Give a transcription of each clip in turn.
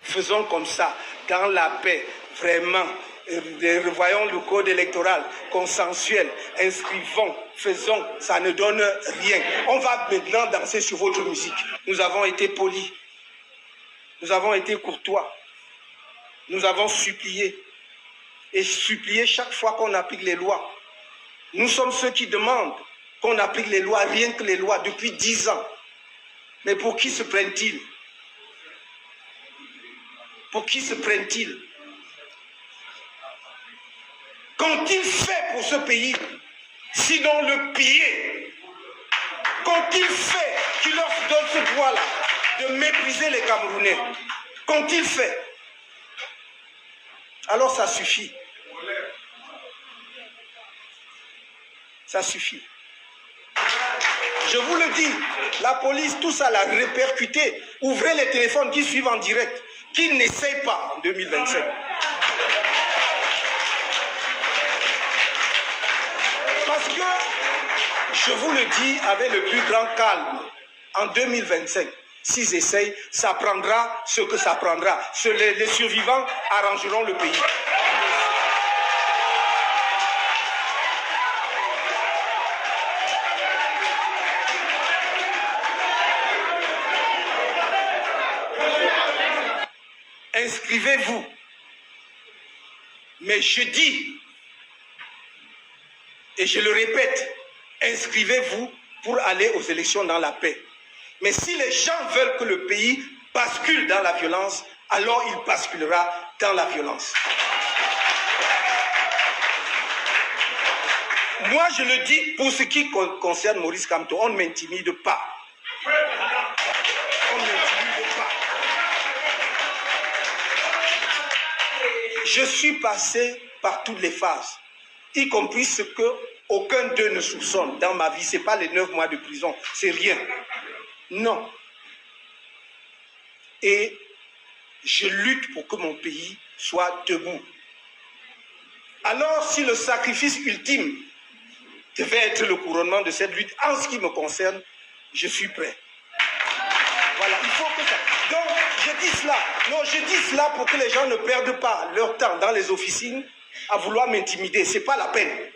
faisons comme ça, dans la paix, vraiment. Revoyons le code électoral consensuel, inscrivons, faisons, ça ne donne rien. On va maintenant danser sur votre musique. Nous avons été polis, nous avons été courtois, nous avons supplié, et supplié chaque fois qu'on applique les lois. Nous sommes ceux qui demandent qu'on applique les lois, rien que les lois, depuis 10 ans. Mais pour qui se prennent-ils? Pour qui se prennent-ils? Qu'ont-ils fait pour ce pays, sinon le piller? Qu'ont-ils fait qui leur donne ce droit-là de mépriser les Camerounais? Qu'ont-ils fait? Alors ça suffit. Ça suffit. Je vous le dis, la police, tout ça l'a répercuté. Ouvrez les téléphones qui suivent en direct, qui n'essayent pas en 2025. Parce que, je vous le dis avec le plus grand calme, en 2025, s'ils essayent, ça prendra ce que ça prendra. Les survivants arrangeront le pays. Inscrivez-vous. Mais je dis, et je le répète, inscrivez-vous pour aller aux élections dans la paix. Mais si les gens veulent que le pays bascule dans la violence, alors il basculera dans la violence. Moi, je le dis pour ce qui concerne Maurice Kamto, on ne m'intimide pas. On ne m'intimide pas. Je suis passé par toutes les phases, y compris ce que aucun d'eux ne soupçonne dans ma vie. Ce n'est pas les 9 mois de prison, c'est rien. Non. Et je lutte pour que mon pays soit debout. Alors, si le sacrifice ultime devait être le couronnement de cette lutte, en ce qui me concerne, je suis prêt. Voilà, il faut que ça... Donc, je dis cela. Non, je dis cela pour que les gens ne perdent pas leur temps dans les officines à vouloir m'intimider. Ce n'est pas la peine.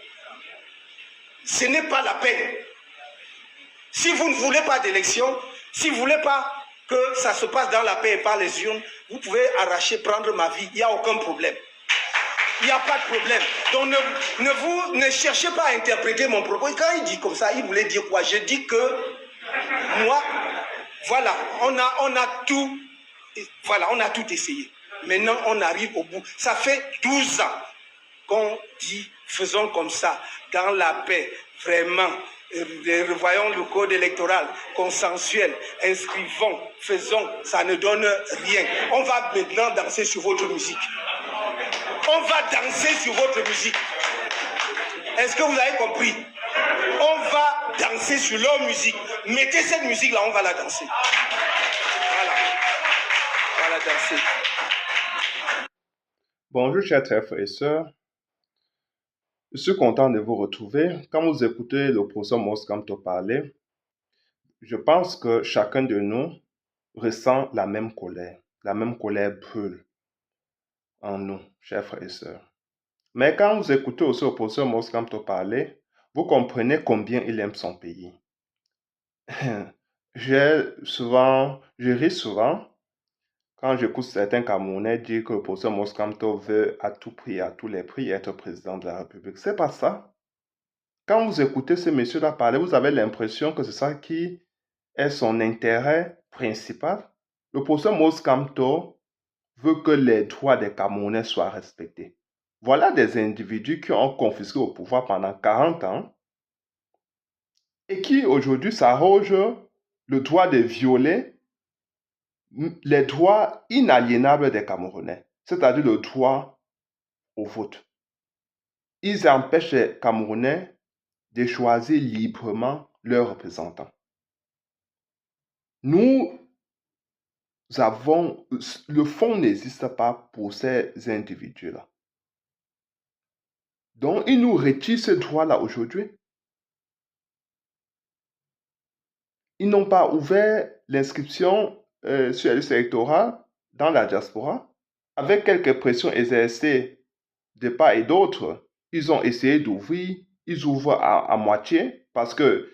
Ce n'est pas la peine. Si vous ne voulez pas d'élection, si vous ne voulez pas que ça se passe dans la paix et par les urnes, vous pouvez arracher, prendre ma vie. Il n'y a aucun problème. Il n'y a pas de problème. Donc ne cherchez pas à interpréter mon propos. Et quand il dit comme ça, il voulait dire quoi? Je dis que moi, voilà, on a tout, voilà, on a tout essayé. Maintenant, on arrive au bout. Ça fait 12 ans qu'on dit, faisons comme ça, dans la paix, vraiment. Revoyons le code électoral consensuel, inscrivons, faisons, ça ne donne rien. On va maintenant danser sur votre musique. On va danser sur votre musique. Est-ce que vous avez compris? On va danser sur leur musique. Mettez cette musique-là, on va la danser. Voilà. On va la danser. Bonjour chers frères et sœurs. Je suis content de vous retrouver. Quand vous écoutez le professeur Maurice Kamto parler, je pense que chacun de nous ressent la même colère. La même colère brûle en nous, chers frères et sœurs. Mais quand vous écoutez aussi le professeur Maurice Kamto parler, vous comprenez combien il aime son pays. Je ris souvent quand j'écoute certains Camerounais dire que le professeur Maurice Kamto veut à tout prix, à tous les prix, être président de la République. C'est pas ça. Quand vous écoutez ce monsieur-là parler, vous avez l'impression que c'est ça qui est son intérêt principal. Le professeur Maurice Kamto veut que les droits des Camerounais soient respectés. Voilà des individus qui ont confisqué au pouvoir pendant 40 ans et qui aujourd'hui s'arrogent le droit de violer les droits inaliénables des Camerounais, c'est-à-dire le droit au vote. Ils empêchent les Camerounais de choisir librement leurs représentants. Le fonds n'existe pas pour ces individus-là. Donc, ils nous retirent ce droit-là aujourd'hui. Ils n'ont pas ouvert l'inscription sur la liste électorale dans la diaspora, avec quelques pressions exercées de part et d'autre, ils ont essayé d'ouvrir, ils ouvrent à moitié parce que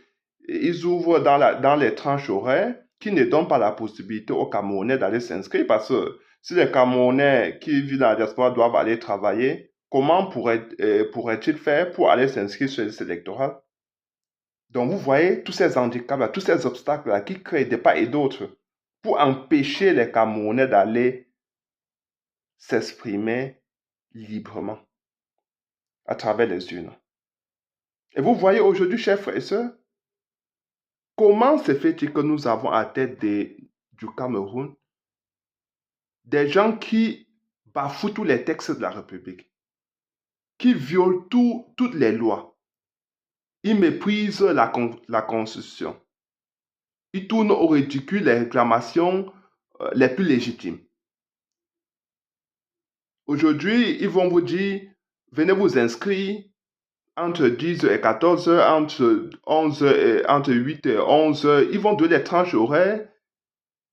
ils ouvrent dans les tranches horaires qui ne donnent pas la possibilité aux Camerounais d'aller s'inscrire parce que si les Camerounais qui vivent dans la diaspora doivent aller travailler, comment pourraient-ils faire pour aller s'inscrire sur les listes électorales? Donc vous voyez tous ces handicaps-là, tous ces obstacles-là qui créent de part et d'autre pour empêcher les Camerounais d'aller s'exprimer librement à travers les urnes. Et vous voyez aujourd'hui, chers frères et sœurs, comment se fait-il que nous avons à tête du Cameroun des gens qui bafouent tous les textes de la République, qui violent toutes les lois, ils méprisent la Constitution, ils tournent au ridicule les réclamations les plus légitimes. Aujourd'hui, ils vont vous dire, venez vous inscrire entre 10 et 14 heures, entre 8 et 11 heures. Ils vont donner des tranches horaires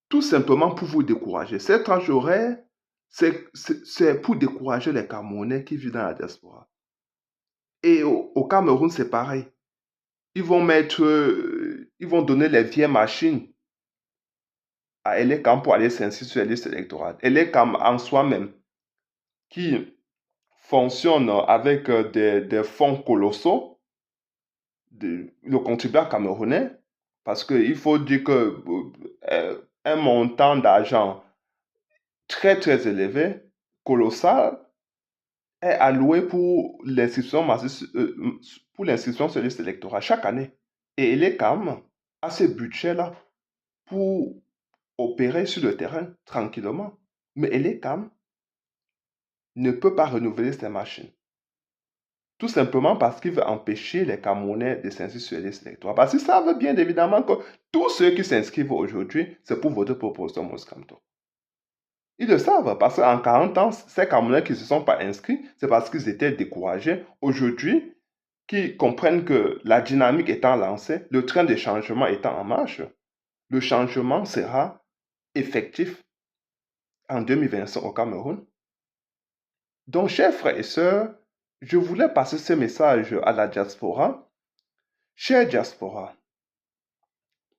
tout simplement pour vous décourager. Ces tranches horaires, c'est pour décourager les Camerounais qui vivent dans la diaspora. Et au Cameroun, c'est pareil. Ils vont donner les vieilles machines à Elekam pour aller s'inscrire sur les listes électorales. Elekam en soi-même, qui fonctionne avec des fonds colossaux, le contribuable camerounais, parce qu'il faut dire que un montant d'argent très très élevé, colossal, est alloué pour l'inscription sur les listes électorales chaque année. Et Elekam a ce budget-là pour opérer sur le terrain tranquillement. Mais Elekam ne peut pas renouveler ses machines. Tout simplement parce qu'il veut empêcher les Camerounais de s'inscrire sur les listes électorales. Parce qu'ils savent bien évidemment que tous ceux qui s'inscrivent aujourd'hui, c'est pour voter pour Prosper Moscamto. Ils le savent parce qu'en 40 ans, ces Camerounais qui ne se sont pas inscrits, c'est parce qu'ils étaient découragés. Aujourd'hui, qui comprennent que la dynamique étant lancée, le train de changement étant en marche, le changement sera effectif en 2025 au Cameroun. Donc, chers frères et sœurs, je voulais passer ce message à la diaspora. Chère diaspora,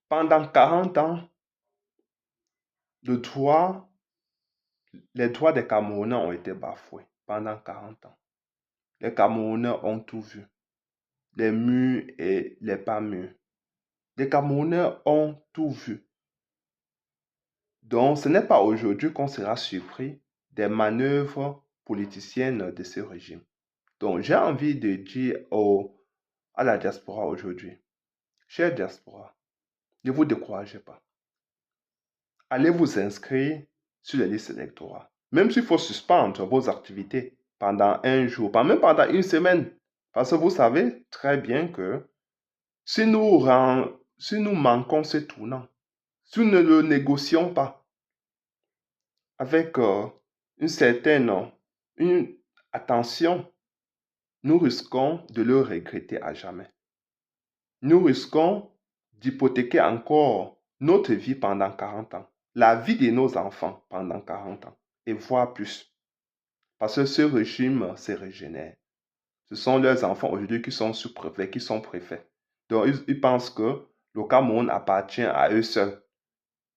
pendant 40 ans, les droits des Camerounais ont été bafoués. Pendant 40 ans. Les Camerounais ont tout vu. Les mûrs et les pas mûrs. Les Camerounais ont tout vu. Donc, ce n'est pas aujourd'hui qu'on sera surpris des manœuvres politiciennes de ce régime. Donc, j'ai envie de dire à la diaspora aujourd'hui, chère diaspora, ne vous découragez pas. Allez vous inscrire sur les listes électorales. Même s'il faut suspendre vos activités pendant un jour, même pendant une semaine. Parce que vous savez très bien que si nous manquons ce tournant, si nous ne le négocions pas avec une attention, nous risquons de le regretter à jamais. Nous risquons d'hypothéquer encore notre vie pendant 40 ans, la vie de nos enfants pendant 40 ans, et voire plus. Parce que ce régime se régénère. Ce sont leurs enfants aujourd'hui qui sont sous-préfets, qui sont préfets. Donc, ils pensent que le Cameroun appartient à eux seuls.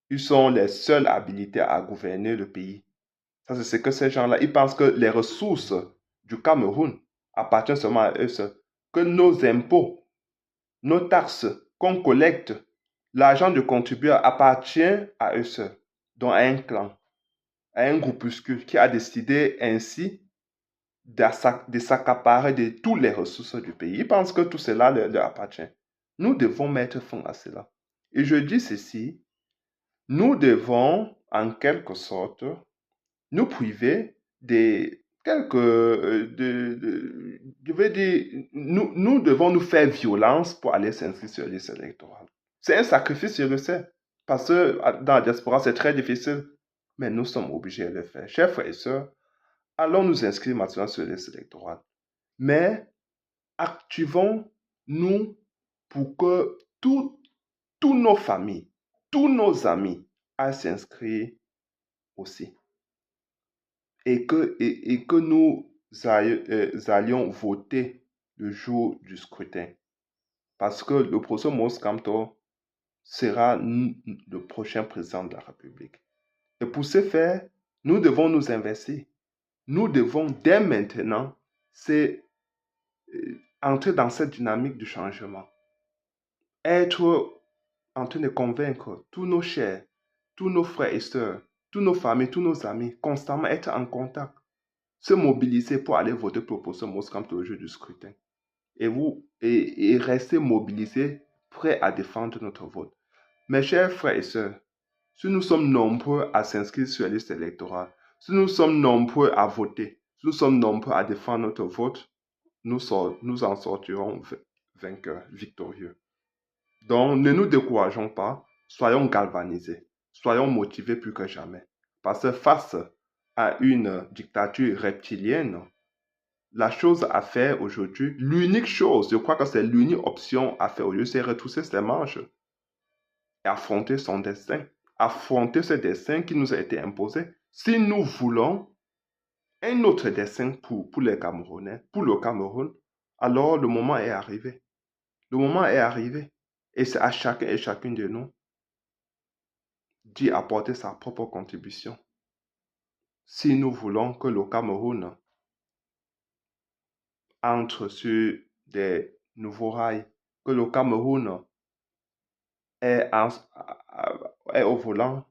Ils sont les seuls habilités à gouverner le pays. Ça, c'est ce que ces gens-là, ils pensent que les ressources du Cameroun appartiennent seulement à eux seuls. Que nos impôts, nos taxes qu'on collecte, l'argent du contribuable appartient à eux seuls. Donc, à un clan, à un groupuscule qui a décidé ainsi de s'accaparer de toutes les ressources du pays. Ils pensent que tout cela leur appartient. Nous devons mettre fin à cela. Et je dis ceci, nous devons, en quelque sorte, nous priver de je veux dire, nous devons nous faire violence pour aller s'inscrire sur les listes électorales. C'est un sacrifice, je le sais, parce que dans la diaspora, c'est très difficile, mais nous sommes obligés de le faire. Chers frères et sœurs, allons nous inscrire maintenant sur les listes électorales. Mais activons-nous pour que toutes nos familles, tous nos amis aillent s'inscrire aussi. et que nous allions voter le jour du scrutin. Parce que le professeur Maurice Kamto sera le prochain président de la République. Et pour ce faire, nous devons nous investir. Nous devons dès maintenant entrer dans cette dynamique du changement. Être en train de convaincre tous nos chers, tous nos frères et sœurs, tous nos familles, tous nos amis, constamment être en contact, se mobiliser pour aller voter pour le professeur Maurice Kamto au jour du scrutin. Et rester mobilisés, prêts à défendre notre vote. Mes chers frères et sœurs, si nous sommes nombreux à s'inscrire sur la liste électorale, si nous sommes nombreux à voter, si nous sommes nombreux à défendre notre vote, nous en sortirons vainqueurs, victorieux. Donc, ne nous décourageons pas, soyons galvanisés, soyons motivés plus que jamais. Parce que face à une dictature reptilienne, la chose à faire aujourd'hui, l'unique chose, je crois que c'est l'unique option à faire aujourd'hui, c'est retrousser ses manches et affronter son destin, affronter ce destin qui nous a été imposé. Si nous voulons un autre destin pour les Camerounais, pour le Cameroun, alors le moment est arrivé. Le moment est arrivé. Et c'est à chacun et chacune de nous d'y apporter sa propre contribution. Si nous voulons que le Cameroun entre sur des nouveaux rails, que le Cameroun est au volant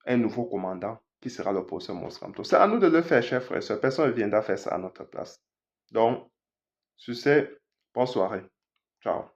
un nouveau commandant qui sera le professeur Maurice Kamto. C'est à nous de le faire, chers frères et sœurs. Personne ne viendra faire ça à notre place. Donc, sur ce, bonne soirée. Ciao.